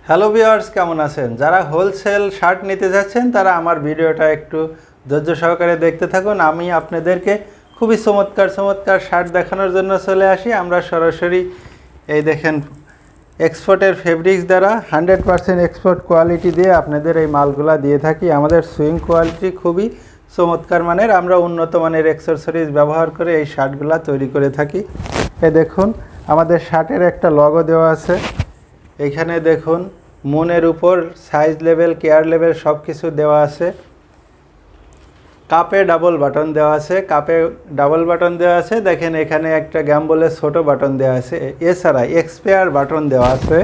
Hello viewers, কেমন আছেন? যারা হোলসেল শার্ট নিতে যাচ্ছেন তারা আমার ভিডিওটা একটু ধৈর্য সহকারে দেখতে থাকুন। আমি আপনাদেরকে খুবই চমৎকার শার্ট দেখানোর জন্য চলে আসি। আমরা সরাসরি এই দেখেন এক্সপোর্টের ফেব্রিক্স দ্বারা 100% এক্সপোর্ট কোয়ালিটি দিয়ে আপনাদের এই মালগুলা দিয়ে থাকি। আমাদের সুইং কোয়ালিটি খুবই চমৎকার মানের। আমরা উন্নত মানের অ্যাক্সেসরিজ ব্যবহার করে এই শার্টগুলা তৈরি করে থাকি। এই দেখুন আমাদের শার্টের একটা লগো দেওয়া আছে। এখানে দেখুন মনের উপর সাইজ লেভেল, কেয়ার লেভেল সব কিছু দেওয়া আছে। কাপে ডাবল বাটন দেওয়া আছে, দেখেন এখানে একটা গ্যাম্বলের ছোট বাটন দেওয়া আছে। এছাড়া এক্সপায়ার বাটন দেওয়া আছে।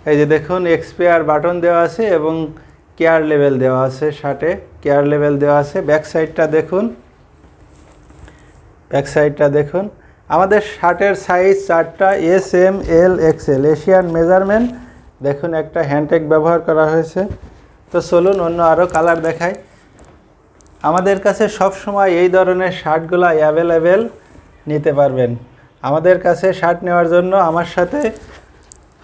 এই যে দেখুন এক্সপায়ার বাটন দেওয়া আছে এবং কেয়ার লেভেল দেওয়া আছে। শার্টে কেয়ার লেভেল দেওয়া আছে। ব্যাক সাইডটা দেখুন আমাদের শার্টের সাইজ 4টা, এস, এম, এল, এক্সএল, এশিয়ান মেজারমেন্ট। দেখুন একটা হ্যান্ডটেগ ব্যবহার করা হয়েছে। তো চলুন অন্য আরও কালার দেখাই। আমাদের কাছে সব সময় এই ধরনের শার্টগুলো অ্যাভেলেবেল নিতে পারবেন। আমাদের কাছে শার্ট নেওয়ার জন্য আমার সাথে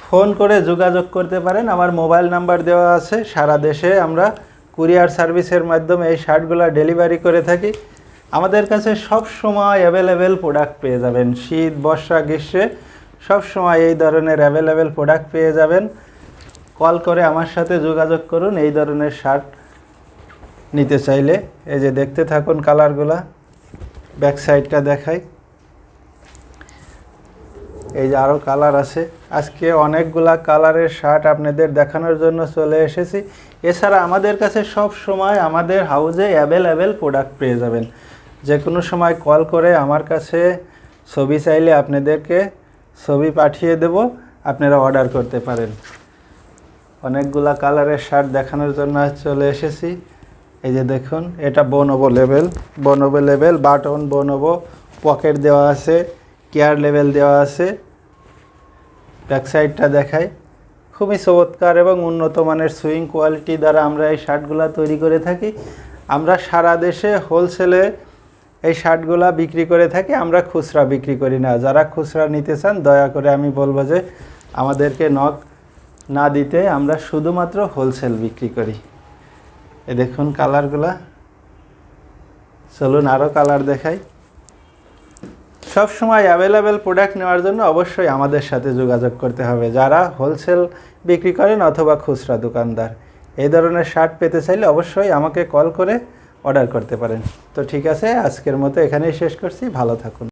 ফোন করে যোগাযোগ করতে পারেন। আমার মোবাইল নাম্বার দেওয়া আছে। সারা দেশে আমরা কুরিয়ার সার্ভিসের মাধ্যমে এই শার্টগুলো ডেলিভারি করে থাকি। আমাদের কাছে সব সময় অ্যাভেলেবেল প্রোডাক্ট পেয়ে যাবেন। শীত, বর্ষা, গ্রীষ্মে সব সময় এই ধরনের অ্যাভেলেবেল প্রোডাক্ট পেয়ে যাবেন। কল করে আমার সাথে যোগাযোগ করুন এই ধরনের শার্ট নিতে চাইলে। এই যে দেখতে থাকুন কালারগুলা। ব্যাক সাইডটা দেখাই। এই যে আরও কালার আছে। আজকে অনেকগুলা কালারের শার্ট আপনাদের দেখানোর জন্য চলে এসেছি। এছাড়া আমাদের কাছে সব সময় আমাদের হাউজে অ্যাভেলেবেল প্রোডাক্ট পেয়ে যাবেন। যে কোনো সময় কল করে আমার কাছে ছবি চাইলে আপনাদেরকে ছবি পাঠিয়ে দেব, আপনারা অর্ডার করতে পারেন। অনেকগুলা কালারের শার্ট দেখানোর জন্য চলে এসেছি। এই যে দেখুন এটা বোনোভো লেভেল, বাটন বোনোভো, পকেট দেওয়া আছে, কেয়ার লেভেল দেওয়া আছে। ব্যাক সাইডটা দেখাই। খুবই চমৎকার এবং উন্নত মানের সুইং কোয়ালিটি দ্বারা আমরা এই শার্টগুলো তৈরি করে থাকি। আমরা সারা দেশে হোলসেলে এই শার্টগুলা বিক্রি করে থাকি। আমরা খুচরা বিক্রি করি না। যারা খুচরা নিতে চান দয়া করে আমি বলবো যে আমাদেরকে নক না দিতে, আমরা শুধুমাত্র হোলসেল বিক্রি করি। এই দেখুন কালারগুলা। চলুন আরও কালার দেখাই। সব সময় অ্যাভেলেবেল প্রোডাক্ট নেওয়ার জন্য অবশ্যই আমাদের সাথে যোগাযোগ করতে হবে, যারা হোলসেল বিক্রি করেন অথবা খুচরা দোকানদার। এই ধরনের শার্ট পেতে চাইলে অবশ্যই আমাকে কল করে অর্ডার করতে পারেন। তো ঠিক আছে, আজকের মতো এখানেই শেষ করছি। ভালো থাকুন।